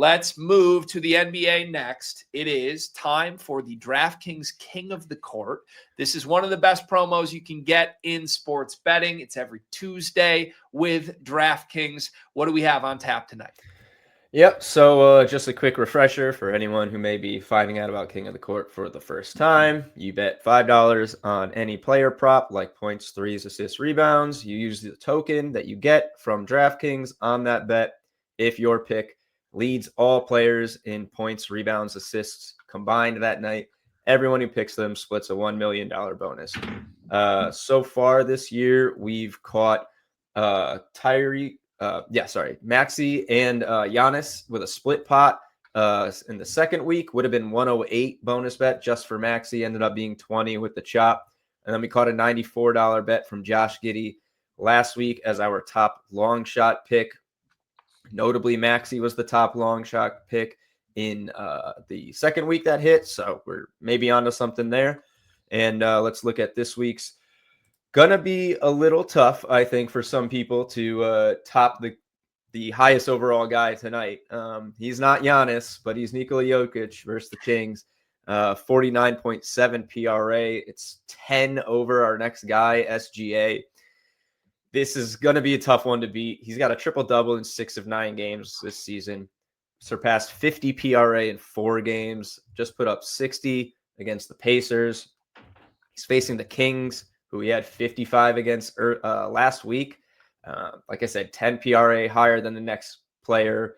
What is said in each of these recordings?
Let's move to the NBA next. It is time for the DraftKings King of the Court. This is one of the best promos you can get in sports betting. It's every Tuesday with DraftKings. What do we have on tap tonight? Yep, so just a quick refresher for anyone who may be finding out about King of the Court for the first time. You bet $5 on any player prop like points, threes, assists, rebounds. You use the token that you get from DraftKings on that bet if your pick leads all players in points, rebounds, assists combined that night. Everyone who picks them splits a $1 million bonus. So far this year, we've caught Maxey and Giannis with a split pot. In the second week would have been 108 bonus bet just for Maxey, ended up being 20 with the chop. And then we caught a $94 bet from Josh Giddey last week as our top long shot pick. Notably, Maxey was the top long shot pick in the second week that hit. So we're maybe onto something there. And let's look at this week's. Gonna be a little tough, I think, for some people to top the highest overall guy tonight. He's not Giannis, but he's Nikola Jokic versus the Kings. 49.7 PRA. It's 10 over our next guy, SGA. This is going to be a tough one to beat. He's got a triple-double in 6 of 9 games this season. Surpassed 50 PRA in 4 games. Just put up 60 against the Pacers. He's facing the Kings, who he had 55 against last week. Like I said, 10 PRA higher than the next player.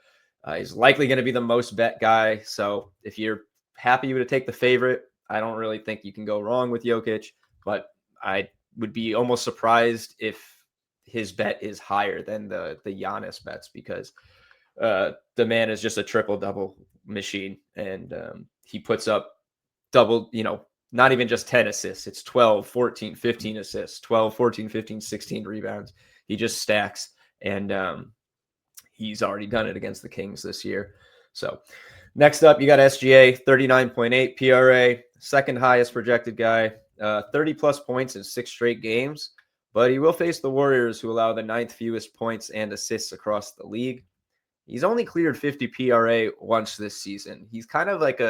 He's likely going to be the most bet guy. So if you're happy to take the favorite, I don't really think you can go wrong with Jokic. But I would be almost surprised if his bet is higher than the Giannis bets, because the man is just a triple-double machine. And he puts up double, not even just 10 assists. It's 12, 14, 15 assists, 12, 14, 15, 16 rebounds. He just stacks. And he's already done it against the Kings this year. So next up, you got SGA, 39.8 PRA, second highest projected guy, 30-plus points in 6 straight games. But he will face the Warriors, who allow the 9th fewest points and assists across the league. He's only cleared 50 PRA once this season. He's kind of like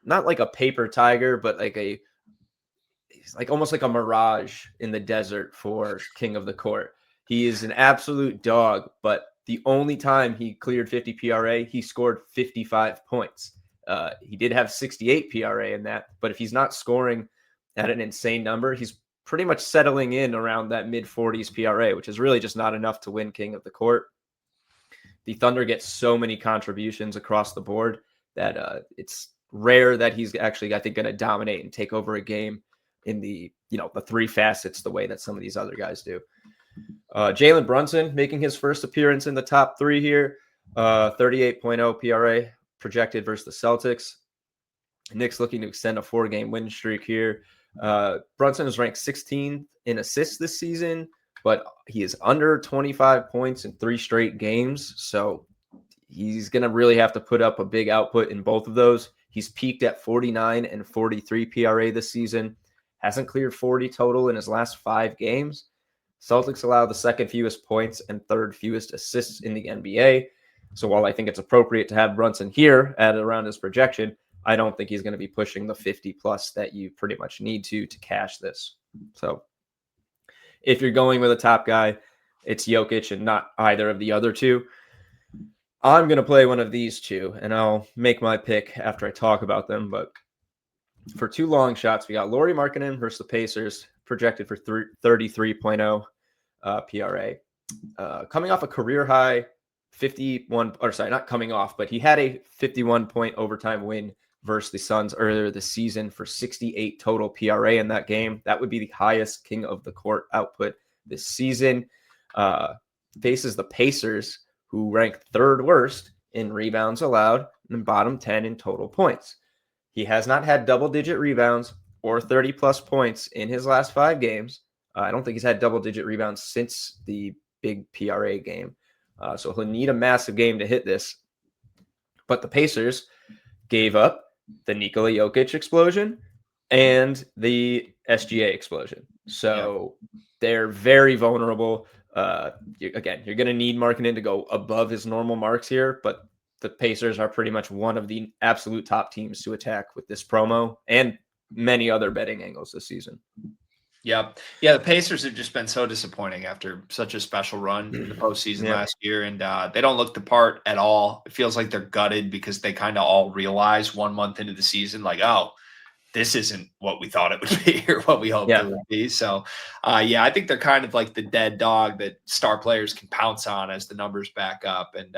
not like a paper tiger, but he's like almost like a mirage in the desert for King of the Court. He is an absolute dog, but the only time he cleared 50 PRA, he scored 55 points. He did have 68 PRA in that, but if he's not scoring at an insane number, he's pretty much settling in around that mid-40s PRA, which is really just not enough to win King of the Court. The Thunder get so many contributions across the board that it's rare that he's actually, I think, going to dominate and take over a game in the 3 facets the way that some of these other guys do. Jalen Brunson making his first appearance in the top 3 here. 38.0 PRA projected versus the Celtics. Knicks looking to extend a 4-game win streak here. Brunson is ranked 16th in assists this season, but he is under 25 points in 3 straight games. So he's going to really have to put up a big output in both of those. He's peaked at 49 and 43 PRA this season. Hasn't cleared 40 total in his last 5 games. Celtics allow the 2nd fewest points and 3rd fewest assists in the NBA. So while I think it's appropriate to have Brunson here at around his projection, I don't think he's going to be pushing the 50-plus that you pretty much need to cash this. So if you're going with a top guy, it's Jokic and not either of the other 2. I'm going to play one of these 2, and I'll make my pick after I talk about them. But for 2 long shots, we got Lauri Markkanen versus the Pacers, projected for 33.0 PRA. Coming off a career-high 51, or sorry, not coming off, but he had a 51-point overtime win versus the Suns earlier this season for 68 total PRA in that game. That would be the highest King of the Court output this season. Faces the Pacers, who rank 3rd worst in rebounds allowed and bottom 10 in total points. He has not had double-digit rebounds or 30-plus points in his last 5 games. I don't think he's had double-digit rebounds since the big PRA game. So he'll need a massive game to hit this. But the Pacers gave up the Nikola Jokic explosion and the SGA explosion. So they're very vulnerable. You're going to need Markkanen to go above his normal marks here, but the Pacers are pretty much one of the absolute top teams to attack with this promo and many other betting angles this season. Yep. Yeah, the Pacers have just been so disappointing after such a special run in the postseason last year, and they don't look the part at all. It feels like they're gutted because they kind of all realize 1 month into the season, like, oh, this isn't what we thought it would be or what we hoped it would be. So, I think they're kind of like the dead dog that star players can pounce on as the numbers back up. And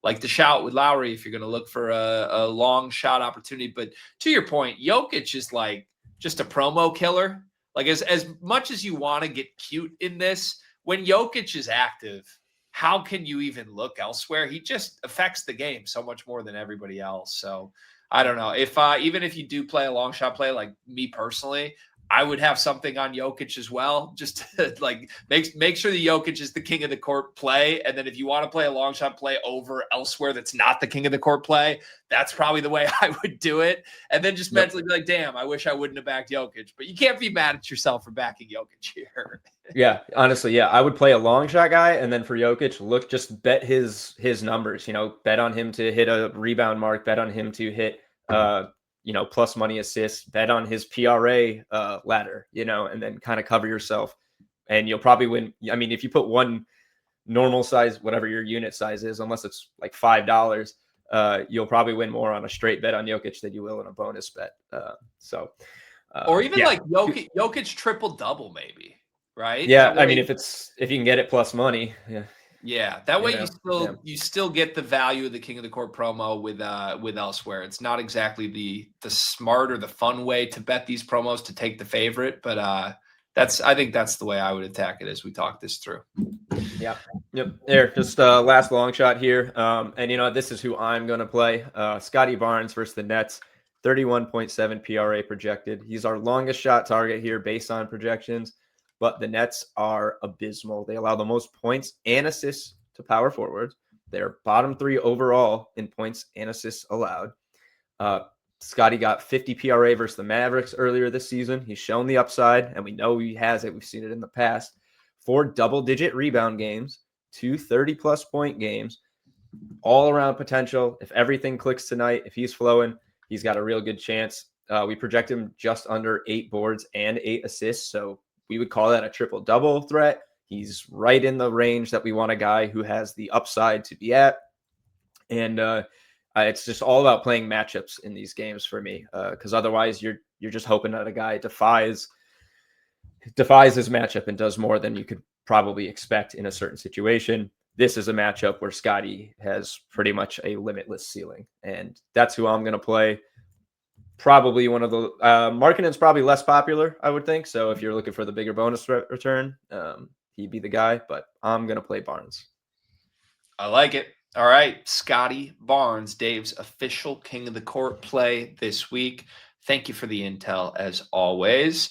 like the shout with Lowry, if you're going to look for a long shot opportunity. But to your point, Jokic is like just a promo killer. Like as much as you want to get cute in this, when Jokic is active, how can you even look elsewhere? He just affects the game so much more than everybody else. So I don't know if even if you do play a long shot play, like me personally, I would have something on Jokic as well, just to like make sure the Jokic is the king of the court play. And then if you want to play a long shot play over elsewhere that's not the king of the court play, that's probably the way I would do it. And then just mentally be like, damn, I wish I wouldn't have backed Jokic. But you can't be mad at yourself for backing Jokic here. Yeah, honestly, I would play a long shot guy, and then for Jokic, just bet his numbers. Bet on him to hit a rebound mark, bet on him to hit plus money assists, bet on his PRA ladder, and then kind of cover yourself, and you'll probably win. I mean, if you put one normal size, whatever your unit size is, unless it's like $5, you'll probably win more on a straight bet on Jokic than you will in a bonus bet. Or even like Jokic triple double, maybe. Right? Yeah, I mean, if you can get it plus money, yeah. That way you still get the value of the King of the Court promo with elsewhere. It's not exactly the smart or the fun way to bet these promos to take the favorite, but I think that's the way I would attack it as we talk this through. Yeah. Yep. There, just last long shot here. And this is who I'm gonna play. Scotty Barnes versus the Nets. 31.7 PRA projected. He's our longest shot target here based on projections. But the Nets are abysmal. They allow the most points and assists to power forwards. They're bottom 3 overall in points and assists allowed. Scotty got 50 PRA versus the Mavericks earlier this season. He's shown the upside, and we know he has it. We've seen it in the past. 4 double-digit rebound games, 2 30-plus point games, all-around potential. If everything clicks tonight, if he's flowing, he's got a real good chance. We project him just under 8 boards and 8 assists, so we would call that a triple-double threat. He's right in the range that we want a guy who has the upside to be at. And it's just all about playing matchups in these games for me, because otherwise you're just hoping that a guy defies his matchup and does more than you could probably expect in a certain situation. This is a matchup where Scotty has pretty much a limitless ceiling, and that's who I'm going to play. Probably one of the Markkanen's probably less popular, I would think. So if you're looking for the bigger bonus return, he'd be the guy. But I'm gonna play Barnes. I like it. All right, Scotty Barnes, Dave's official King of the Court play this week. Thank you for the intel as always.